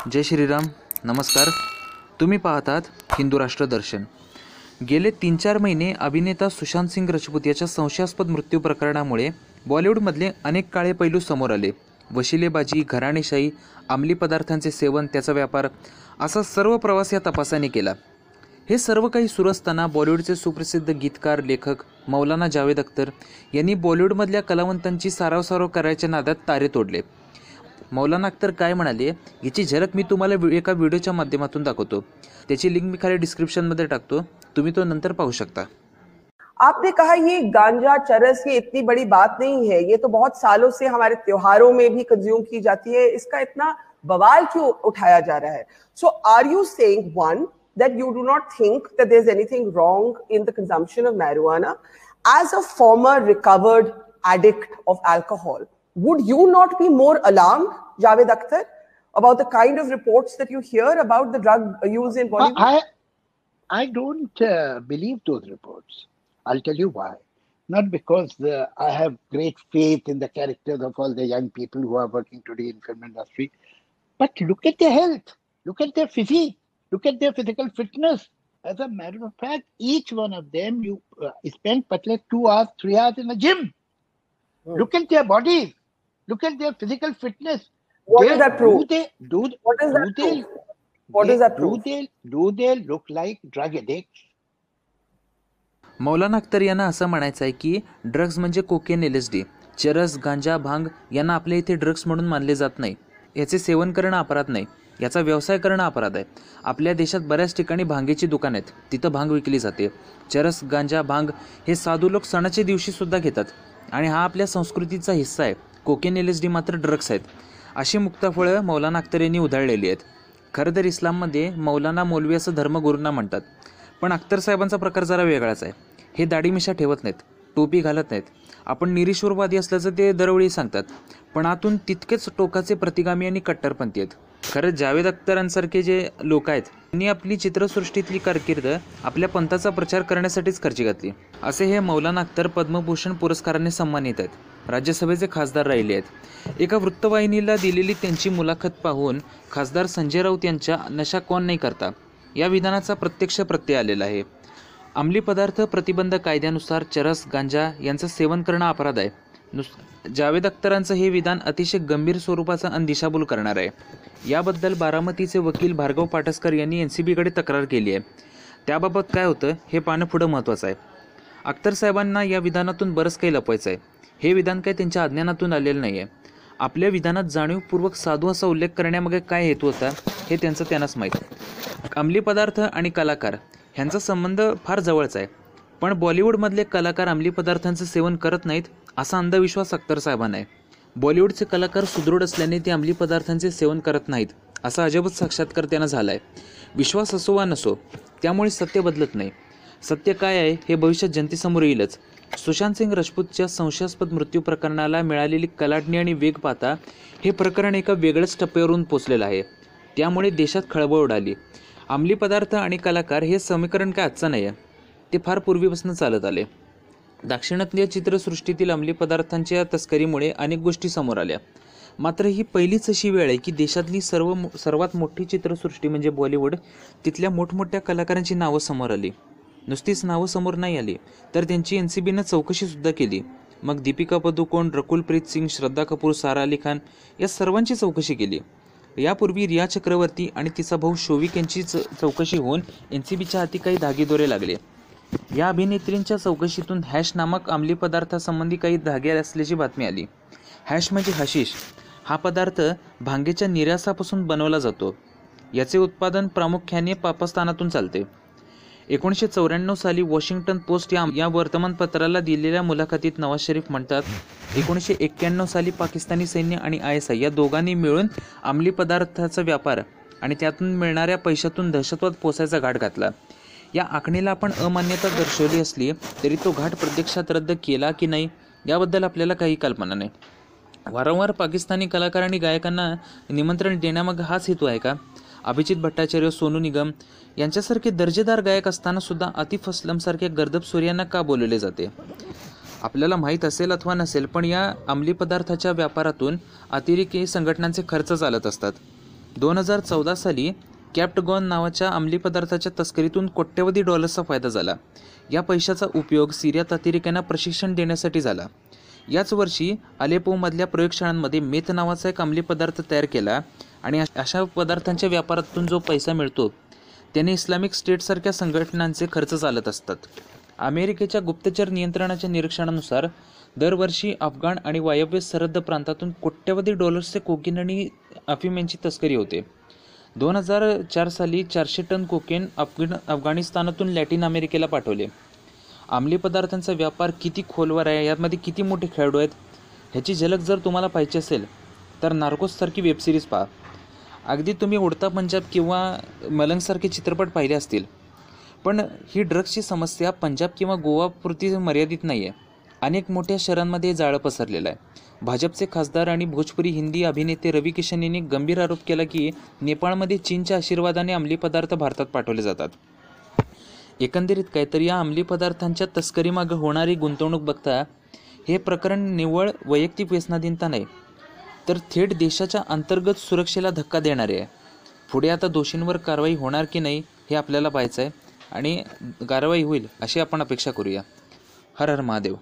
जय श्रीराम. नमस्कार. तुम्ही पाहतात हिंदू राष्ट्र दर्शन. गेले 3-4 महिने अभिनेता सुशांत सिंग राजपूत याच्या संशयास्पद मृत्यू प्रकरणामुळे बॉलिवूडमधले अनेक काळे पैलू समोर आले. वशिलेबाजी, घराणेशाही, अंमली पदार्थांचे सेवन, त्याचा व्यापार, असा सर्व प्रवास या तपासाने केला. हे सर्व काही सुरू असताना बॉलिवूडचे सुप्रसिद्ध गीतकार, लेखक मौलाना जावेद अख्तर यांनी बॉलिवूडमधल्या कलावंतांची सारव करायच्या नादात तारे तोडले. मौलाना अख्तर काय म्हणाले याची झलक मी तुम्हाला एका व्हिडिओच्या माध्यमातून दाखवतो. त्याची लिंक मी खाली डिस्क्रिप्शनमध्ये टाकतो, तुम्ही तो नंतर पाहू शकता. आपने कहा ये गांजा चरस ये इतनी बड़ी बात नहीं है, ये तो बहुत सालों से हमारे त्योहारों में भी कंज्यूम की जाती है, इसका इतना बवाल क्यों उठाया जा रहा है? So are you saying one that you do not think that there's anything wrong in the consumption of marijuana? As a former recovered addict of alcohol, would you not be more alarmed, Javed Akhtar, about the kind of reports that you hear about the drug use in Bollywood? I don't believe those reports. I'll tell you why. Not because I have great faith in the characters of all the young people who are working today in film industry, but look at their health, look at their physique, look at their physical fitness. As a matter of fact, each one of them, you spend like 2 hours, 3 hours in the gym. Look at their bodies. Look at their physical fitness. What does that prove? Do they look like drug addicts? मौलाना अख्तर यांना असं म्हणायचं आहे की drugs म्हणजे cocaine, LSD, चरस, गांजा, भांग यांना आपल्या इथे ड्रग्ज म्हणून मानले जात नाही. याचे सेवन करणं अपराध नाही, याचा व्यवसाय करणं अपराध आहे. आपल्या देशात बऱ्याच ठिकाणी भांगेची दुकान आहेत, तिथं भांग विकली जाते. चरस, गांजा, भांग हे साधू लोक सणाच्या दिवशी सुद्धा घेतात आणि हा आपल्या संस्कृतीचा हिस्सा आहे. कोकेन, LSD मात्र ड्रग्स आहेत. अशी मुक्ताफळं मौलाना अख्तर यांनी उधळलेली आहेत. खरं तर इस्लाममध्ये मौलाना मौलवी असं धर्मगुरूंना म्हणतात, पण अख्तर साहेबांचा प्रकार जरा वेगळाच आहे. हे दाढी मिशा ठेवत नाहीत, टोपी घालत नाहीत. आपण निरीश्वरवादी असल्याचं ते दरवेळी सांगतात, पण आतून तितकेच टोकाचे प्रतिगामी आणि कट्टरपंथी आहेत. खरं जावेद अख्तरांसारखे जे लोक आहेत त्यांनी आपली चित्रसृष्टीतली कारकीर्द आपल्या पंथाचा प्रचार करण्यासाठीच खर्ची घातली. असे हे मौलाना अख्तर पद्मभूषण पुरस्काराने सन्मानित आहेत. राज्यसभेचे खासदार राहिले आहेत. एका वृत्तवाहिनीला दिलेली त्यांची मुलाखत पाहून खासदार संजय राऊत यांच्या नशा कोण नाही करता या विधानाचा प्रत्यक्ष प्रत्यय आलेला आहे. अंमली पदार्थ प्रतिबंध कायद्यानुसार चरस, गांजा यांचं सेवन करणं अपराध आहे. जावेद अख्तरांचं हे विधान अतिशय गंभीर स्वरूपाचा आणि दिशाभूल करणार आहे. याबद्दल बारामतीचे वकील भार्गव पाटसकर यांनी NCBकडे तक्रार केली आहे. त्याबाबत काय होतं हे पाहणं पुढं महत्त्वाचं आहे. अख्तर साहेबांना या विधानातून बरंच काही लपवायचं आहे. हे विधान काही त्यांच्या अज्ञानातून आलेलं नाही आहे. आपल्या विधानात जाणीवपूर्वक साधू असा उल्लेख करण्यामागे काय हेतू होता हे त्यांनाच माहीत. अंमली पदार्थ आणि कलाकार ह्यांचा संबंध फार जवळचा आहे, पण बॉलिवूडमधले कलाकार अंमली पदार्थांचं सेवन करत नाहीत असा अंधविश्वास अख्तर साहेबांना आहे. बॉलिवूडचे कलाकार सुदृढ असल्याने ते अंमली पदार्थांचे सेवन करत नाहीत असा अजबच साक्षात्कार त्यांना झाला आहे. विश्वास असो वा नसो, त्यामुळे सत्य बदलत नाही. सत्य काय आहे हे भविष्यात जनतेसमोर येईलच. सुशांत सिंग राजपूतच्या संशयास्पद मृत्यू प्रकरणाला मिळालेली कलाटणी आणि वेग पाहता हे प्रकरण एका वेगळ्याच टप्प्यावरून पोचलेलं आहे. त्यामुळे देशात खळबळ उडाली. अंमली पदार्थ आणि कलाकार हे समीकरण काय आजचं नाही आहे, ते फार पूर्वीपासून चालत आले. दाक्षिणात्य चित्रसृष्टीतील अंमली पदार्थांच्या तस्करीमुळे अनेक गोष्टी समोर आल्या. मात्र ही पहिलीच अशी वेळ आहे की देशातली सर्वात मोठी चित्रसृष्टी म्हणजे बॉलिवूड, तिथल्या मोठमोठ्या कलाकारांची नावं समोर आली. नुसतीच नावं समोर नाही आली तर त्यांची NCBनं चौकशीसुद्धा केली. मग दीपिका पदुकोण, रकुल प्रीत सिंग, श्रद्धा कपूर, सारा अली खान या सर्वांची चौकशी केली. यापूर्वी रिया चक्रवर्ती आणि तिचा भाऊ शोविक यांची चौकशी होऊन NCBच्या हाती काही धागेदोरे लागले. या अभिनेत्रींच्या चौकशीतून हॅश नामक अंमली पदार्थासंबंधी काही धागे असल्याची बातमी आली. हॅश म्हणजे हशिश. हा पदार्थ भांगेच्या निरासापासून बनवला जातो. याचे उत्पादन प्रामुख्याने पाकिस्तानातून चालते. 1994 साली वॉशिंग्टन पोस्ट या वर्तमानपत्राला दिलेल्या मुलाखतीत नवाज शरीफ म्हणतात, 1991 साली पाकिस्तानी सैन्य आणि ISI या दोघांनी मिळून अंमली पदार्थाचा व्यापार आणि त्यातून मिळणाऱ्या पैशातून दहशतवाद पोसायचा घाट घातला. या आखणीला आपण अमान्यता दर्शवली असली तरी तो घाट प्रत्यक्षात रद्द केला की नाही याबद्दल आपल्याला काही कल्पना नाही. वारंवार पाकिस्तानी कलाकार आणि गायकांना निमंत्रण देण्यामागे हाच हेतू आहे का? अभिजित भट्टाचार्य, सोनू निगम यांच्यासारखे दर्जेदार गायक असताना सुद्धा आतिफ असलमसारख्या गर्दब सूर्यांना का बोलवले जाते? आपल्याला माहीत असेल अथवा नसेल, पण या अंमली पदार्थाच्या व्यापारातून अतिरेकी संघटनांचे खर्च चालत असतात. 2014 साली कॅप्टगॉन नावाच्या अंमली पदार्थाच्या तस्करीतून कोट्यवधी डॉलर्सचा फायदा झाला. या पैशाचा उपयोग सिरियात अतिरेक्यांना प्रशिक्षण देण्यासाठी झाला. याच वर्षी अलेपोमधल्या प्रयोगशाळांमध्ये मेथ नावाचा एक अंमली पदार्थ तयार केला आणि अशा पदार्थांच्या व्यापारातून जो पैसा मिळतो त्याने इस्लामिक स्टेटसारख्या संघटनांचे खर्च चालत असतात. अमेरिकेच्या गुप्तचर नियंत्रणाच्या निरीक्षणानुसार दरवर्षी अफगाण आणि वायव्य सरहद्द प्रांतातून कोट्यवधी डॉलर्सचे कोकेन आणि अफीम यांची तस्करी होते. 2004 साली 400 टन कोकेन अफगाणिस्तानातून लॅटिन अमेरिकेला पाठवले. अंमली पदार्थांचा व्यापार किती खोलवर आहे, यामध्ये किती मोठे खेळाडू आहेत, ह्याची झलक जर तुम्हाला पाहिजे असेल तर नार्कोससारखी वेबसिरीज पहा. अगदी तुम्ही उडता पंजाब किंवा मलंगसारखे चित्रपट पाहिले असतील, पण ही ड्रग्सची समस्या पंजाब किंवा गोवापुरती मर्यादित नाही आहे. अनेक मोठ्या शहरांमध्ये जाळं पसरलेलं आहे. भाजपचे खासदार आणि भोजपुरी हिंदी अभिनेते रवी किशन यांनी गंभीर आरोप केला की नेपाळमध्ये चीनच्या आशीर्वादाने अंमली पदार्थ भारतात पाठवले जातात. एकंदरीत काय तर या अंमली पदार्थांच्या तस्करीमागं होणारी गुंतवणूक बघता हे प्रकरण निव्वळ वैयक्तिक व्यसनाधीनता नाही, तर थेट देशाच्या अंतर्गत सुरक्षेला धक्का देणारे आहे. पुढे आता दोषींवर कारवाई होणार की नाही हे आपल्याला पाहायचं आहे आणि कारवाई होईल अशी आपण अपेक्षा करूया. हर हर महादेव.